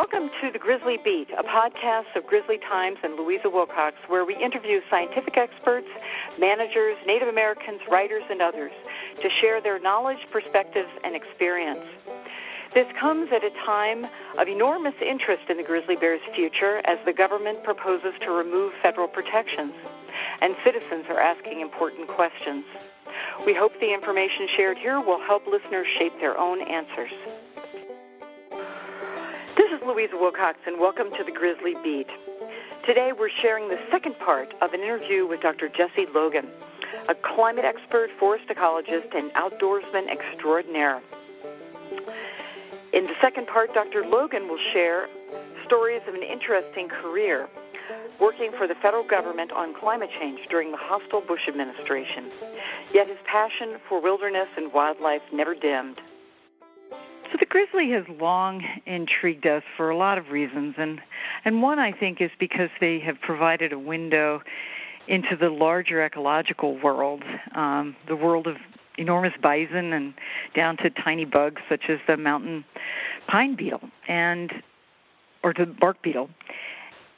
Welcome to the Grizzly Beat, a podcast of Grizzly Times and Louisa Wilcox, where we interview scientific experts, managers, Native Americans, writers, and others to share their knowledge, perspectives, and experience. This comes at a time of enormous interest in the grizzly bear's future as the government proposes to remove federal protections, and citizens are asking important questions. We hope the information shared here will help listeners shape their own answers. This is Louisa Wilcox, and welcome to the Grizzly Beat. Today we're sharing the second part of an interview with Dr. Jesse Logan, a climate expert, forest ecologist, and outdoorsman extraordinaire. In the second part, Dr. Logan will share stories of an interesting career working for the federal government on climate change during the hostile Bush administration. Yet his passion for wilderness and wildlife never dimmed. So the grizzly has long intrigued us for a lot of reasons, and one, I think, is because they have provided a window into the larger ecological world, the world of enormous bison and down to tiny bugs such as the mountain pine beetle or the bark beetle.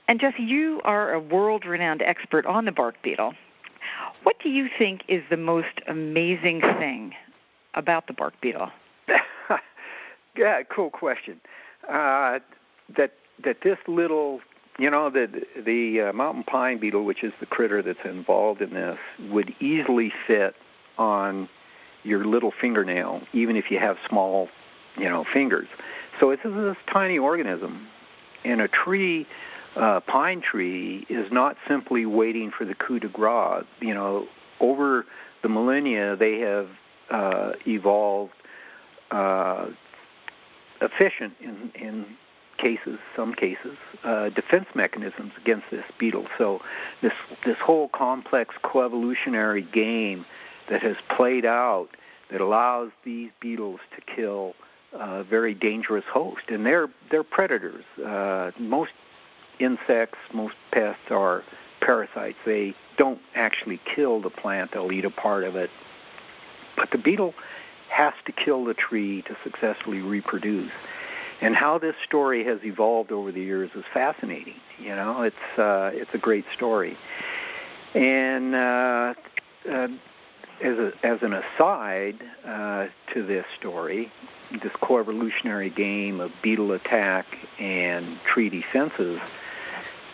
And Jesse, you are a world-renowned expert on the bark beetle. What do you think is the most amazing thing about the bark beetle? Yeah, cool question. That this little, the mountain pine beetle, which is the critter that's involved in this, would easily fit on your little fingernail, even if you have small, fingers. So it's this tiny organism. And a tree, pine tree, is not simply waiting for the coup de grace. Over the millennia, they have evolved efficient in some cases, defense mechanisms against this beetle. So this whole complex coevolutionary game that has played out that allows these beetles to kill a very dangerous host, and they're predators. Most insects, most pests are parasites. They don't actually kill the plant; they'll eat a part of it. But the beetle has to kill the tree to successfully reproduce. And how this story has evolved over the years is fascinating. It's a great story. And as an aside to this story, this coevolutionary game of beetle attack and tree defenses,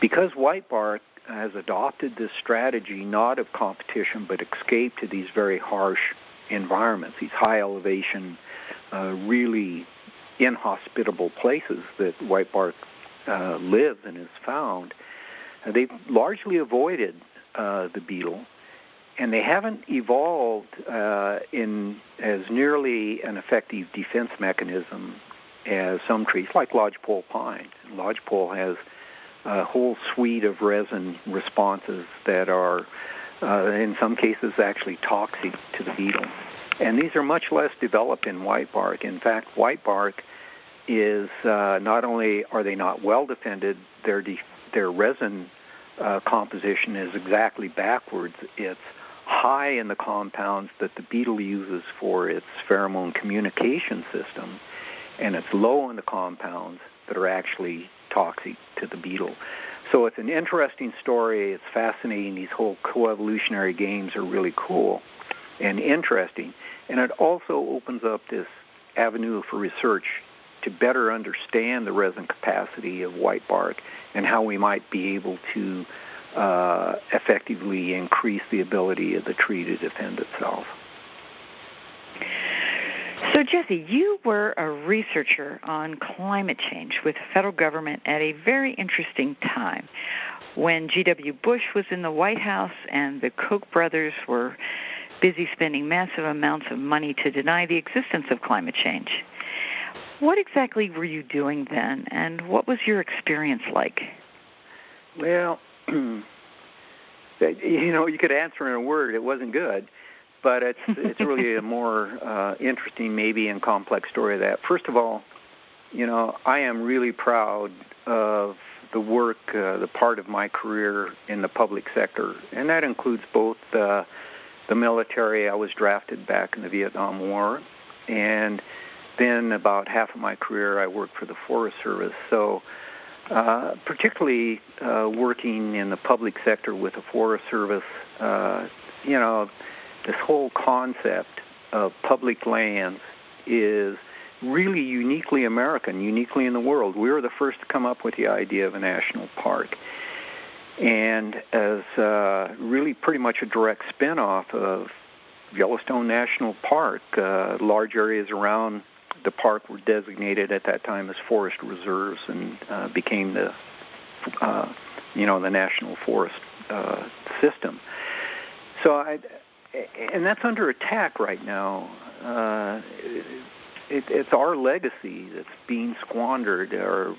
because Whitebark has adopted this strategy not of competition but escape to these very harsh environments, these high elevation, really inhospitable places that Whitebark lives and is found, they've largely avoided the beetle, and they haven't evolved in as nearly an effective defense mechanism as some trees, like lodgepole pine. Lodgepole has a whole suite of resin responses that are in some cases actually toxic to the beetle. And these are much less developed in whitebark. In fact, whitebark is not only are they not well defended, their resin composition is exactly backwards. It's high in the compounds that the beetle uses for its pheromone communication system, and it's low in the compounds that are actually toxic to the beetle. So it's an interesting story. It's fascinating. These whole coevolutionary games are really cool and interesting. And it also opens up this avenue for research to better understand the resin capacity of whitebark and how we might be able to effectively increase the ability of the tree to defend itself. So, Jesse, you were a researcher on climate change with the federal government at a very interesting time when G.W. Bush was in the White House and the Koch brothers were busy spending massive amounts of money to deny the existence of climate change. What exactly were you doing then, and what was your experience like? Well, you could answer in a word. It wasn't good. But it's really a more interesting, maybe, and complex story of that. First of all, I am really proud of the work, the part of my career in the public sector, and that includes both the military. I was drafted back in the Vietnam War, and then about half of my career I worked for the Forest Service. So particularly working in the public sector with the Forest Service, this whole concept of public lands is really uniquely American, uniquely in the world. We were the first to come up with the idea of a national park. And as really pretty much a direct spin-off of Yellowstone National Park, large areas around the park were designated at that time as forest reserves and became the national forest system. So and that's under attack right now. It's our legacy that's being squandered, or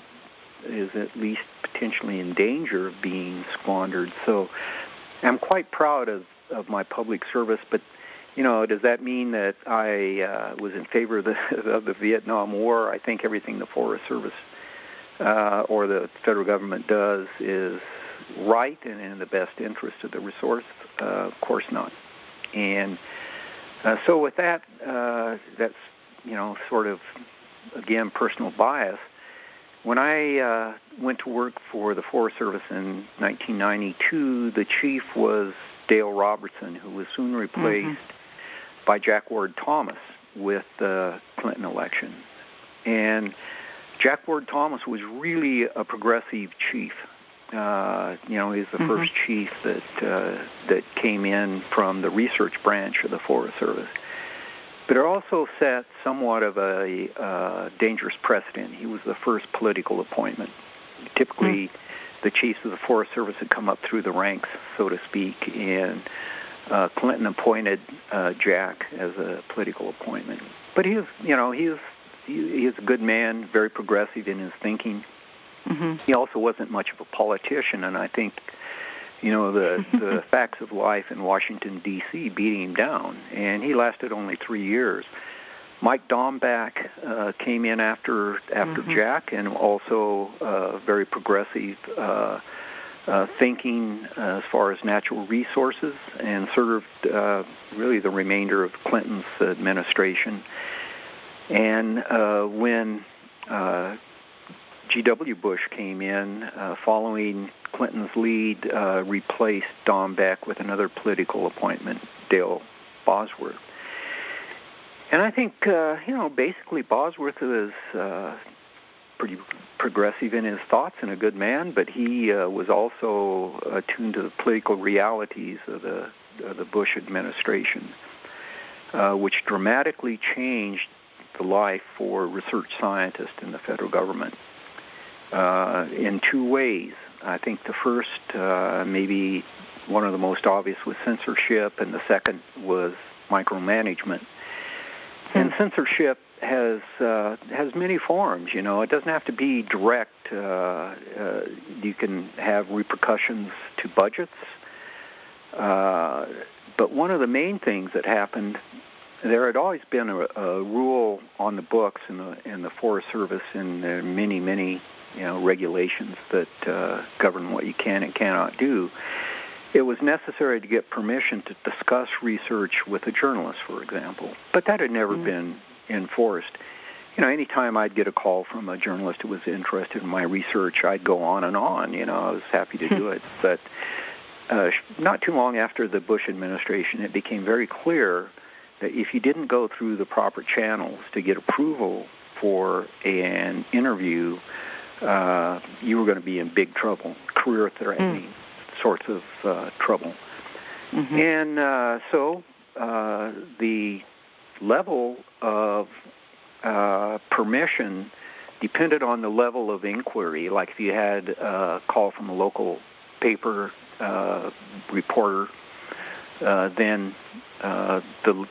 is at least potentially in danger of being squandered. So I'm quite proud of my public service, but does that mean that I was in favor of the Vietnam War? I think everything the Forest Service or the federal government does is right and in the best interest of the resource. Of course not. And so with that, that's sort of, again, personal bias. When I went to work for the Forest Service in 1992, the chief was Dale Robertson, who was soon replaced by Jack Ward Thomas with the Clinton election. And Jack Ward Thomas was really a progressive chief. He's the first chief that came in from the research branch of the Forest Service. But it also set somewhat of a dangerous precedent. He was the first political appointment. Typically, the chiefs of the Forest Service had come up through the ranks, so to speak, and Clinton appointed Jack as a political appointment. But he is a good man, very progressive in his thinking. He also wasn't much of a politician, and I think the facts of life in Washington, D.C. beat him down, and he lasted only 3 years. Mike Dombach came in after Jack, and also very progressive thinking as far as natural resources, and served really the remainder of Clinton's administration. And when G.W. Bush came in, following Clinton's lead, replaced Dombach with another political appointment, Dale Bosworth. And I think, basically Bosworth was pretty progressive in his thoughts and a good man, but he was also attuned to the political realities of the Bush administration, which dramatically changed the life for research scientists in the federal government in two ways. I think the first, maybe one of the most obvious, was censorship, and the second was micromanagement. And censorship has many forms. It doesn't have to be direct. You can have repercussions to budgets. But one of the main things that happened, there had always been a rule on the books in the Forest Service, and there are many regulations that govern what you can and cannot do. It was necessary to get permission to discuss research with a journalist, for example, but that had never been enforced. Anytime I'd get a call from a journalist who was interested in my research, I'd go on and on. I was happy to do it. But not too long after the Bush administration, it became very clear that if you didn't go through the proper channels to get approval for an interview, you were going to be in big trouble, career-threatening sorts of trouble. And so the level of permission depended on the level of inquiry. Like if you had a call from a local paper reporter, then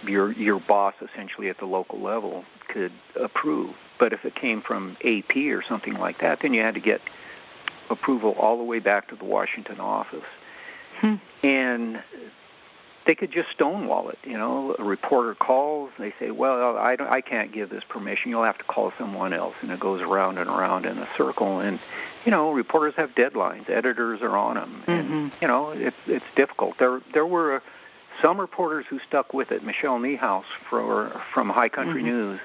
your boss essentially at the local level could approve. But if it came from AP or something like that, then you had to get approval all the way back to the Washington office. And they could just stonewall it. A reporter calls, they say, well, I can't give this permission. You'll have to call someone else. And it goes around and around in a circle. And, reporters have deadlines. Editors are on them. And, it's difficult. There were some reporters who stuck with it. Michelle Niehaus from High Country News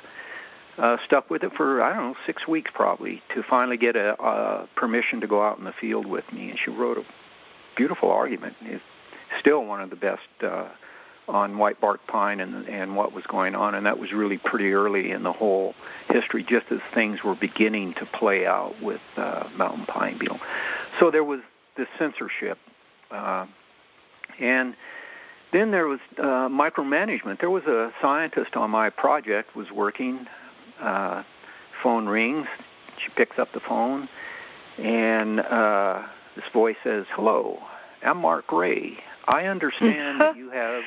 stuck with it for, 6 weeks probably to finally get a permission to go out in the field with me. And she wrote a beautiful argument. It's still one of the best on whitebark pine and what was going on. And that was really pretty early in the whole history, just as things were beginning to play out with mountain pine beetle. So there was this censorship. And then there was micromanagement. There was a scientist on my project was working. Phone rings. She picks up the phone, and this voice says, "Hello, I'm Mark Ray. I understand that you have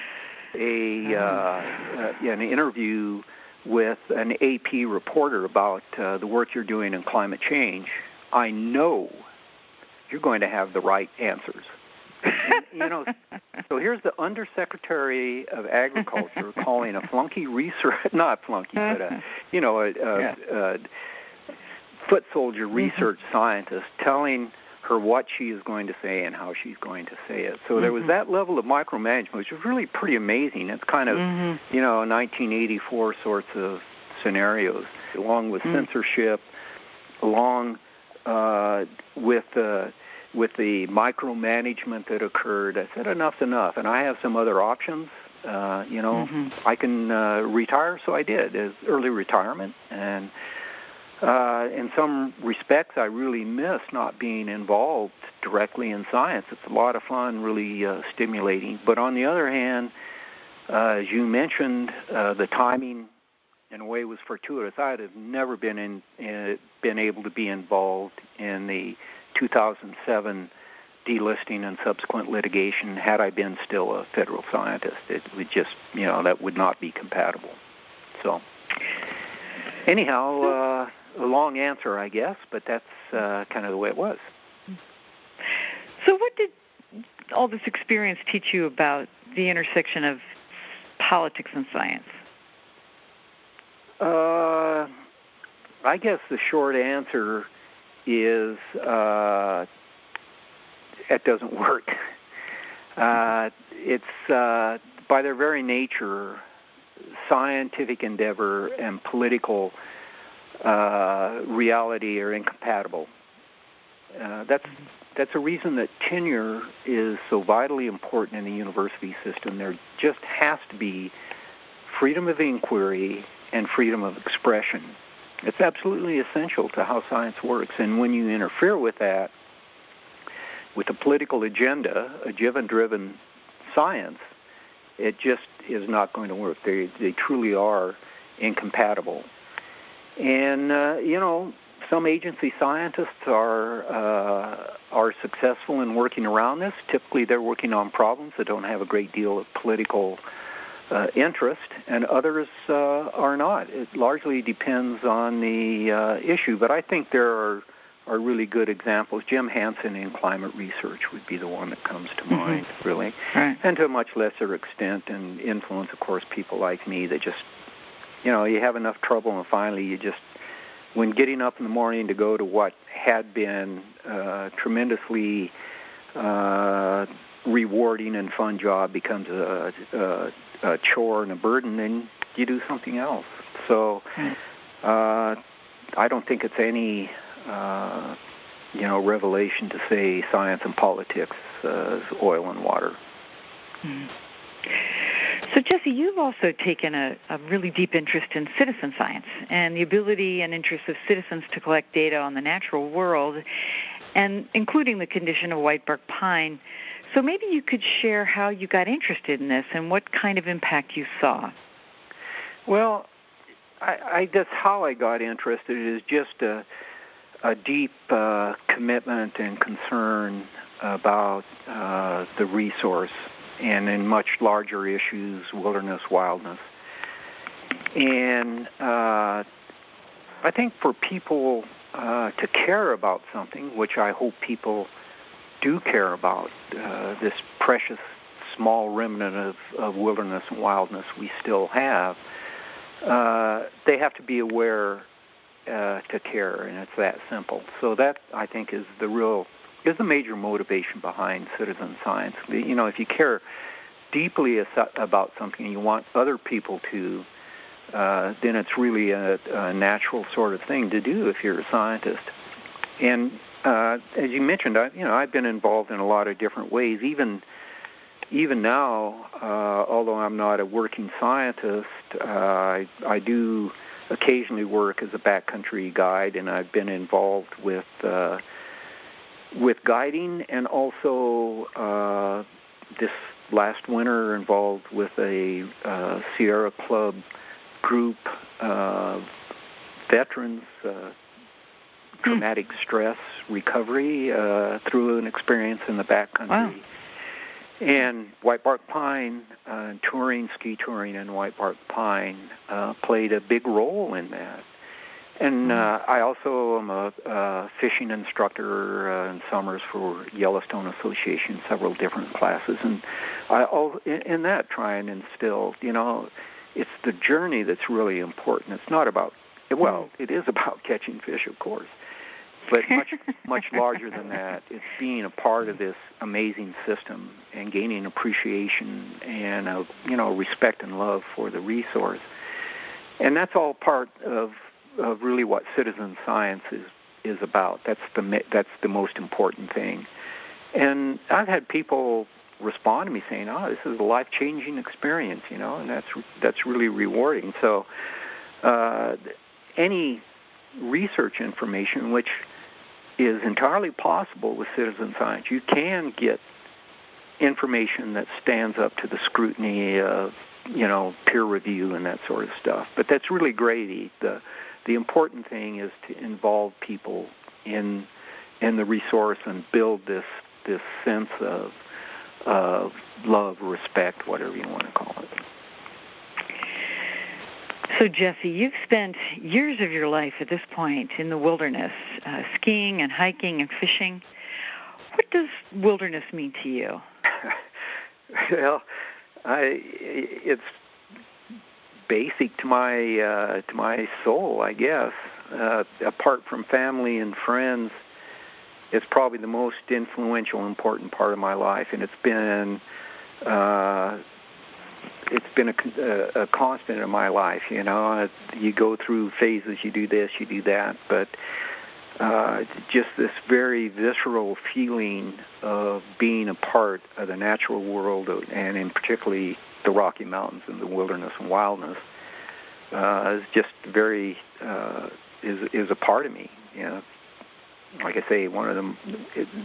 an interview with an AP reporter about the work you're doing in climate change. I know you're going to have the right answers." And, so here's the Undersecretary of Agriculture calling a flunky research, not flunky, but a foot soldier research scientist telling her what she is going to say and how she's going to say it. So there was that level of micromanagement, which was really pretty amazing. It's kind of, 1984 sorts of scenarios, along with censorship, along with the micromanagement that occurred. I said, enough's enough, and I have some other options. I can retire, so I did, as early retirement. And in some respects, I really miss not being involved directly in science. It's a lot of fun, really stimulating. But on the other hand, as you mentioned, the timing in a way was fortuitous. I'd have never been able to be involved in the 2007 delisting and subsequent litigation had I been still a federal scientist. It would just, that would not be compatible. So, anyhow, a long answer, I guess, but that's kind of the way it was. So what did all this experience teach you about the intersection of politics and science? I guess the short answer is it doesn't work. It's by their very nature, scientific endeavor and political reality are incompatible. That's a reason that tenure is so vitally important in the university system. There just has to be freedom of inquiry and freedom of expression. It's absolutely essential to how science works. And when you interfere with that, with a political agenda, a driven science, it just is not going to work. They truly are incompatible. And, some agency scientists are successful in working around this. Typically, they're working on problems that don't have a great deal of political interest, and others are not. It largely depends on the issue, but I think there are really good examples. Jim Hansen in climate research would be the one that comes to mind, really. Right. And to a much lesser extent and influence, of course, people like me that just, you have enough trouble and finally you just, when getting up in the morning to go to what had been tremendously rewarding and fun job becomes a chore and a burden, then you do something else. So I don't think it's any revelation to say science and politics is oil and water. So, Jesse, you've also taken a really deep interest in citizen science and the ability and interest of citizens to collect data on the natural world, and including the condition of whitebark pine. So maybe you could share how you got interested in this and what kind of impact you saw. Well, I guess how I got interested is just a deep commitment and concern about the resource and in much larger issues, wilderness, wildness. And I think for people to care about something, which I hope people do care about, this precious small remnant of wilderness and wildness we still have, they have to be aware to care, and it's that simple. So that, I think, is the major motivation behind citizen science. If you care deeply about something, you want other people to then it's really a natural sort of thing to do if you're a scientist. And as you mentioned, I've been involved in a lot of different ways. Even now, although I'm not a working scientist, I do occasionally work as a backcountry guide, and I've been involved with guiding, and also this last winter involved with a Sierra Club group of veterans, traumatic stress recovery through an experience in the backcountry. Wow. And Whitebark Pine, ski touring in Whitebark Pine played a big role in that. And I also am a fishing instructor in summers for Yellowstone Association, several different classes. And in that try and instill, it's the journey that's really important. It's not about, it is about catching fish, of course, but much larger than that. It's being a part of this amazing system and gaining appreciation and respect and love for the resource. And that's all part of really what citizen science is about. That's the most important thing. And I've had people respond to me saying, "Oh, this is a life-changing experience," and that's really rewarding. So any research information, which is entirely possible with citizen science, you can get information that stands up to the scrutiny of peer review and that sort of stuff. But that's really great. The important thing is to involve people in the resource and build this sense of love, respect, whatever you want to call it. So, Jesse, you've spent years of your life at this point in the wilderness, skiing and hiking and fishing. What does wilderness mean to you? Well, it's basic to my soul, I guess. Apart from family and friends, it's probably the most influential, important part of my life, and it's been a constant in my life. You go through phases, you do this, you do that, but just this very visceral feeling of being a part of the natural world, and in particularly the Rocky Mountains and the wilderness and wildness, is just very is a part of me. Like I say, one of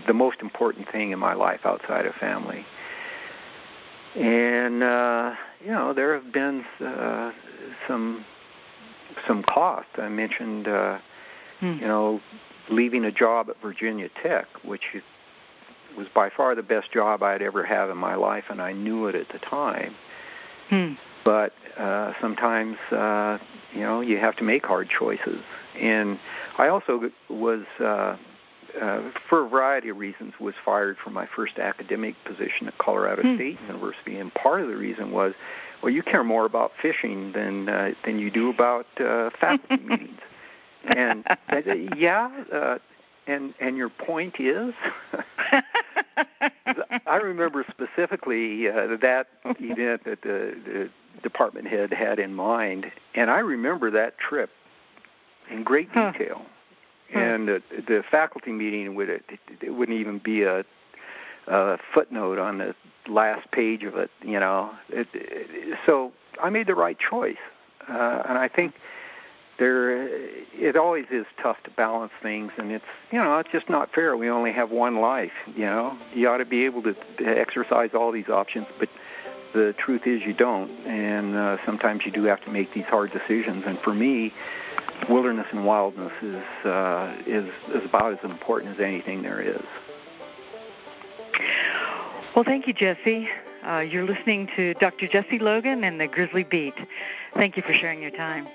the most important thing in my life outside of family. And there have been some cost. I mentioned leaving a job at Virginia Tech, which was by far the best job I'd ever had in my life, and I knew it at the time. But sometimes you have to make hard choices. And I also was, for a variety of reasons, was fired from my first academic position at Colorado State University. And part of the reason was, well, you care more about fishing than you do about faculty meetings. And and your point is, I remember specifically that event that the department head had in mind, and I remember that trip in great detail. And the faculty meeting wouldn't even be a footnote on the last page of it, So I made the right choice, and I think it always is tough to balance things, and it's just not fair. We only have one life, You ought to be able to exercise all these options, but the truth is you don't, and sometimes you do have to make these hard decisions. And for me, wilderness and wildness is about as important as anything there is. Well, thank you, Jesse. You're listening to Dr. Jesse Logan and the Grizzly Beat. Thank you for sharing your time.